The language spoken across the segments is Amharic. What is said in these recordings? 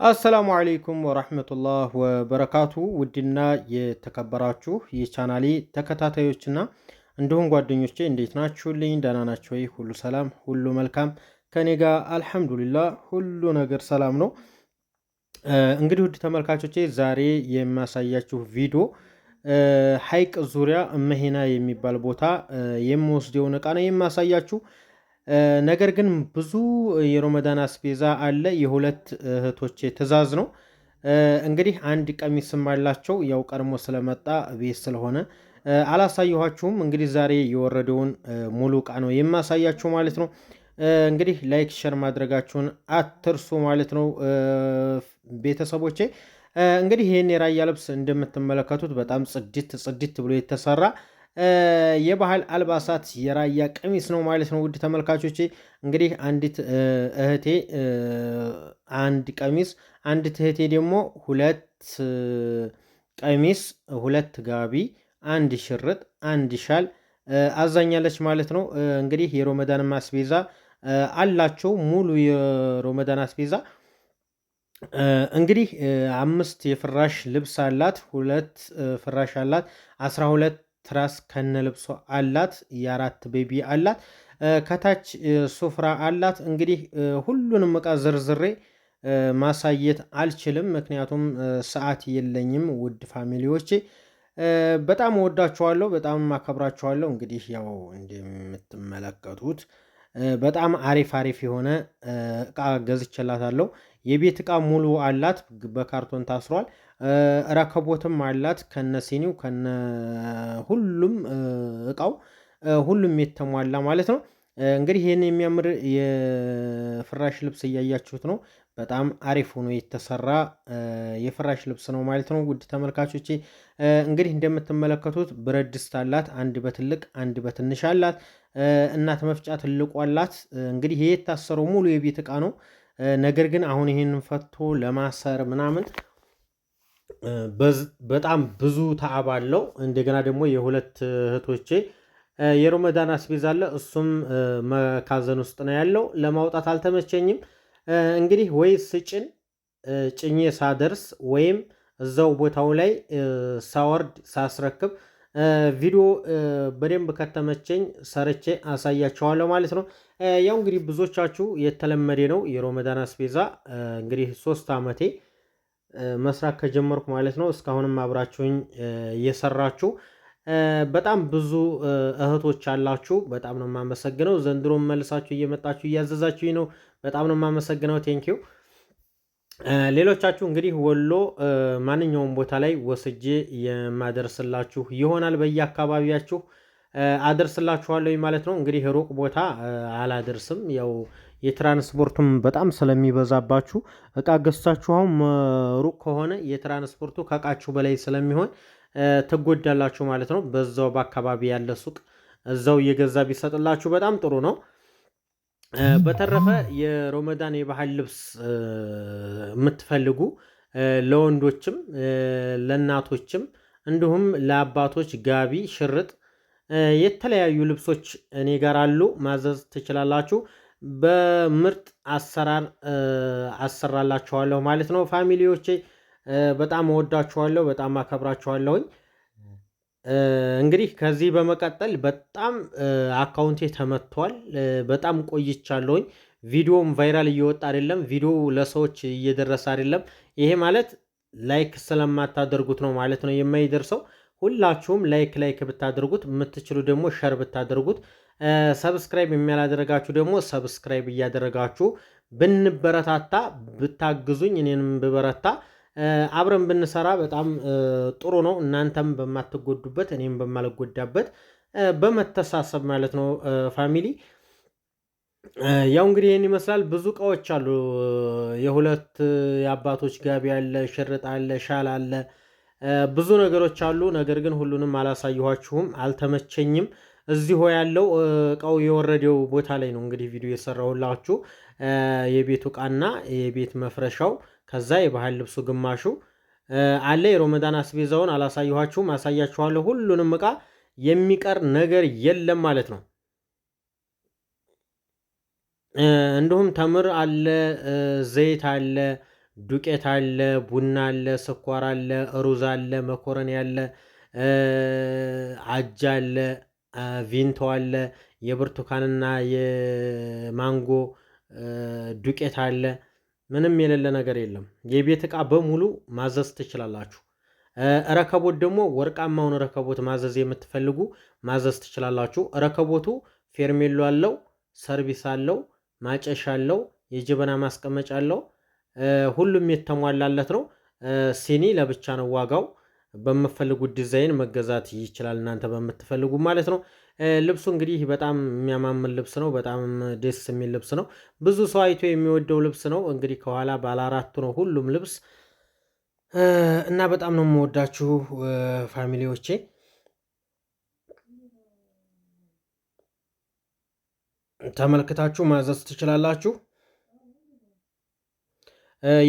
አሰላሙ አለይኩም ወራህመቱላህ ወበረካቱ። ውድና የተከበራችሁ የቻናሌ ተከታታዮችና እንዲሁም ጓደኞቼ እንዴት ናችሁልኝ? ደህና ናችሁ ወይ? ሁሉ ሰላም፣ ሁሉ መልካም ከኔ ጋር አልሐምዱሊላህ ሁሉ ነገር ሰላም ነው። እንግዲህ ውድ ተመልካቾቼ ዛሬ የማሳያችሁ ቪዲዮ ሐይቅ ዙሪያ እመሄና የሚባል ቦታ የሚወስደውን እቃ ነው የማሳያችሁ። ነገር ግን ብዙ የሮመዳን አስቤዛ አለ። የሁለት እህቶቼ ትዕዛዝ ነው። እንግዲህ አንድ ቀሚስም አላቸው። ያው ቀድሞ ስለመጣ ቤት ስለሆነ አላሳየኋችሁም። እንግዲህ ዛሬ የወረደውን ሙሉ እቃ ነው የማሳያችሁ ማለት ነው። እንግዲህ ላይክ ሸር ማድረጋችሁን አትርሱ ማለት ነው ቤተሰቦቼ። እንግዲህ ይህን የራያ ልብስ እንደምትመለከቱት በጣም ጽድት ጽድት ብሎ የተሰራ የባህል አልባሳት የራያ ቀሚስ ነው ማለት ነው። ውድ ተመልካቾቼ እንግዲህ አንዲት እህቴ አንድ ቀሚስ፣ አንዲት እህቴ ደግሞ ሁለት ቀሚስ፣ ሁለት ጋቢ፣ አንድ ሽርጥ፣ አንድ ሻል አዛኛለች ማለት ነው። እንግዲህ የሮመዳን አስቤዛ አላቸው። ሙሉ የሮመዳን አስቤዛ እንግዲህ 5 የፍራሽ ልብስ አላት፣ 2 ፍራሽ አላት፣ 12 ትራስ ከነልብሶ አላት፣ የ4 ቤቢ አላት፣ ከታች ሱፍራ አላት። እንግዲህ ሁሉንም እቃ ዝርዝሬ ማሳየት አልችልም፣ ምክንያቱም ሰዓት የለኝም። ውድ ፋሚሊዎቼ በጣም ወዳችኋለሁ፣ በጣም አከብራችኋለሁ። እንግዲህ ያው እንደምትመለከቱት በጣም አሪፍ አሪፍ የሆነ እቃ ገዝቼላታለሁ። የቤት እቃ ሙሉ አላት፣ በካርቶን ታስሯል። ረከቦትም አላት ከነ ሲኒው ከነ ሁሉም እቃው ሁሉም የተሟላ ማለት ነው። እንግዲህ ይህን የሚያምር የፍራሽ ልብስ እያያችሁት ነው። በጣም አሪፍ ሆኖ የተሰራ የፍራሽ ልብስ ነው ማለት ነው። ውድ ተመልካቾቼ እንግዲህ እንደምትመለከቱት ብረት ድስት አላት፣ አንድ በትልቅ አንድ በትንሽ አላት። እናት መፍጫ ትልቁ አላት። እንግዲህ ይሄ የታሰረው ሙሉ የቤት እቃ ነው። ነገር ግን አሁን ይህንን ፈቶ ለማሰር ምናምን በጣም ብዙ ተዓብ አለው። እንደገና ደግሞ የሁለት እህቶቼ የሮመዳን አስቤዛ አለ። እሱም መካዘን ውስጥ ነው ያለው። ለማውጣት አልተመቸኝም። እንግዲህ ወይ ስጭን ጭኜ ሳደርስ ወይም እዛው ቦታው ላይ ሳወርድ ሳስረክብ ቪዲዮ በደንብ ከተመቸኝ ሰርቼ አሳያቸዋለሁ ማለት ነው። ያው እንግዲህ ብዙዎቻችሁ የተለመደ ነው የሮመዳን አስቤዛ እንግዲህ 3 ዓመቴ መስራት ከጀመርኩ ማለት ነው። እስካሁንም አብራችሁኝ እየሰራችሁ በጣም ብዙ እህቶች አላችሁ። በጣም ነው የማመሰግነው። ዘንድሮም መልሳችሁ እየመጣችሁ እያዘዛችሁኝ ነው። በጣም ነው የማመሰግነው። ቴንኪው። ሌሎቻችሁ እንግዲህ ወሎ ማንኛውም ቦታ ላይ ወስጄ የማደርስላችሁ ይሆናል። በየአካባቢያችሁ አደርስላችኋለሁ ማለት ነው። እንግዲህ ሩቅ ቦታ አላደርስም። ያው የትራንስፖርቱም በጣም ስለሚበዛባችሁ እቃ ገዝታችሁ አሁን ሩቅ ከሆነ የትራንስፖርቱ ከእቃችሁ በላይ ስለሚሆን ትጎዳላችሁ ማለት ነው። በዛው በአካባቢ ያለ ሱቅ እዛው እየገዛ ቢሰጥላችሁ በጣም ጥሩ ነው። በተረፈ የሮመዳን የባህል ልብስ የምትፈልጉ ለወንዶችም ለእናቶችም እንዲሁም ለአባቶች ጋቢ፣ ሽርጥ፣ የተለያዩ ልብሶች እኔ ጋር አሉ። ማዘዝ ትችላላችሁ። በምርጥ አሰራር አሰራላችኋለሁ ማለት ነው። ፋሚሊዎቼ በጣም እወዳችኋለሁ፣ በጣም አከብራችኋለሁኝ። እንግዲህ ከዚህ በመቀጠል በጣም አካውንቴ ተመቷል። በጣም ቆይቻለሁኝ። ቪዲዮም ቫይራል እየወጣ አይደለም። ቪዲዮ ለሰዎች እየደረሰ አይደለም። ይሄ ማለት ላይክ ስለማታደርጉት ነው ማለት ነው የማይደርሰው። ሁላችሁም ላይክ ብታደርጉት፣ የምትችሉ ደግሞ ሸር ብታደርጉት፣ ሰብስክራይብ የሚያላደረጋችሁ ደግሞ ሰብስክራይብ እያደረጋችሁ ብንበረታታ ብታግዙኝ፣ እኔንም ብበረታ አብረን ብንሰራ በጣም ጥሩ ነው። እናንተም በማትጎዱበት እኔም በማልጎዳበት በመተሳሰብ ማለት ነው ፋሚሊ። ያው እንግዲህ ይህን ይመስላል። ብዙ እቃዎች አሉ። የሁለት የአባቶች ጋቢ አለ፣ ሽርጥ አለ፣ ሻል አለ፣ ብዙ ነገሮች አሉ። ነገር ግን ሁሉንም አላሳየኋችሁም፣ አልተመቸኝም። እዚሁ ያለው እቃው የወረደው ቦታ ላይ ነው እንግዲህ ቪዲዮ የሰራሁላችሁ። የቤቱ እቃና የቤት መፍረሻው ከዛ የባህል ልብሱ ግማሹ አለ። የሮመዳን አስቤዛውን አላሳየኋችሁም፣ አሳያችኋለሁ። ሁሉንም እቃ የሚቀር ነገር የለም ማለት ነው። እንዲሁም ተምር አለ፣ ዘይት አለ፣ ዱቄት አለ፣ ቡና አለ፣ ስኳር አለ፣ ሩዝ አለ፣ መኮረኒ አለ፣ አጃ አለ፣ ቪንቶ አለ፣ የብርቱካንና የማንጎ ዱቄት አለ። ምንም የሌለ ነገር የለም። የቤት ዕቃ በሙሉ ማዘዝ ትችላላችሁ። ረከቦት ደግሞ ወርቃማውን ረከቦት ማዘዝ የምትፈልጉ ማዘዝ ትችላላችሁ። ረከቦቱ ፌርሜሎ አለው፣ ሰርቪስ አለው፣ ማጨሻ አለው፣ የጀበና ማስቀመጫ አለው። ሁሉም የተሟላለት ነው። ሲኒ ለብቻ ነው ዋጋው። በምትፈልጉት ዲዛይን መገዛት ይችላል፣ እናንተ በምትፈልጉ ማለት ነው። ልብሱ እንግዲህ በጣም የሚያማምር ልብስ ነው። በጣም ደስ የሚል ልብስ ነው። ብዙ ሰው አይቶ የሚወደው ልብስ ነው። እንግዲህ ከኋላ ባለ አራቱ ነው ሁሉም ልብስ እና በጣም ነው የምወዳችሁ ፋሚሊዎቼ። ተመልክታችሁ ማዘዝ ትችላላችሁ።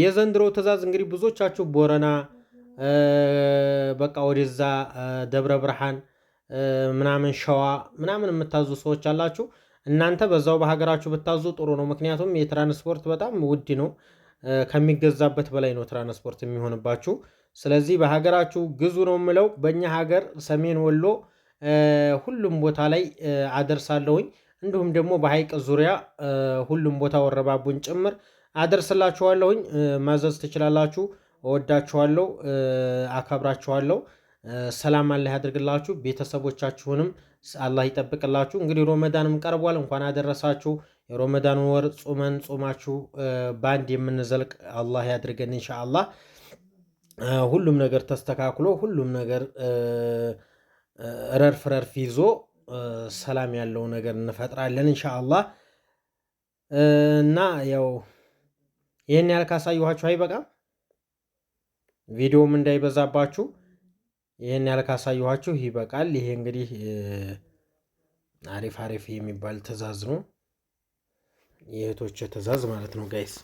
የዘንድሮ ትዕዛዝ እንግዲህ ብዙዎቻችሁ ቦረና በቃ ወደዛ ደብረ ብርሃን ምናምን ሸዋ ምናምን የምታዙ ሰዎች አላችሁ። እናንተ በዛው በሀገራችሁ ብታዙ ጥሩ ነው። ምክንያቱም የትራንስፖርት በጣም ውድ ነው፣ ከሚገዛበት በላይ ነው ትራንስፖርት የሚሆንባችሁ። ስለዚህ በሀገራችሁ ግዙ ነው የምለው። በእኛ ሀገር ሰሜን ወሎ ሁሉም ቦታ ላይ አደርሳለሁኝ። እንዲሁም ደግሞ በሀይቅ ዙሪያ ሁሉም ቦታ ወረባቡን ጭምር አደርስላችኋለሁኝ። ማዘዝ ትችላላችሁ። እወዳችኋለሁ፣ አከብራችኋለሁ። ሰላም አላህ ያድርግላችሁ። ቤተሰቦቻችሁንም አላህ ይጠብቅላችሁ። እንግዲህ ሮመዳንም ቀርቧል። እንኳን አደረሳችሁ። የሮመዳን ወር ጾመን ጾማችሁ በአንድ የምንዘልቅ አላህ ያድርገን ኢንሻአላህ። ሁሉም ነገር ተስተካክሎ ሁሉም ነገር ረርፍ ረርፍ ይዞ ሰላም ያለው ነገር እንፈጥራለን ኢንሻአላህ። እና ያው ይህን ያህል ካሳየኋችሁ አይበቃም፣ ቪዲዮም እንዳይበዛባችሁ ይህን ያህል ካሳየኋችሁ ይበቃል። ይሄ እንግዲህ አሪፍ አሪፍ የሚባል ትዕዛዝ ነው፣ የእህቶች ትዕዛዝ ማለት ነው ጋይስ።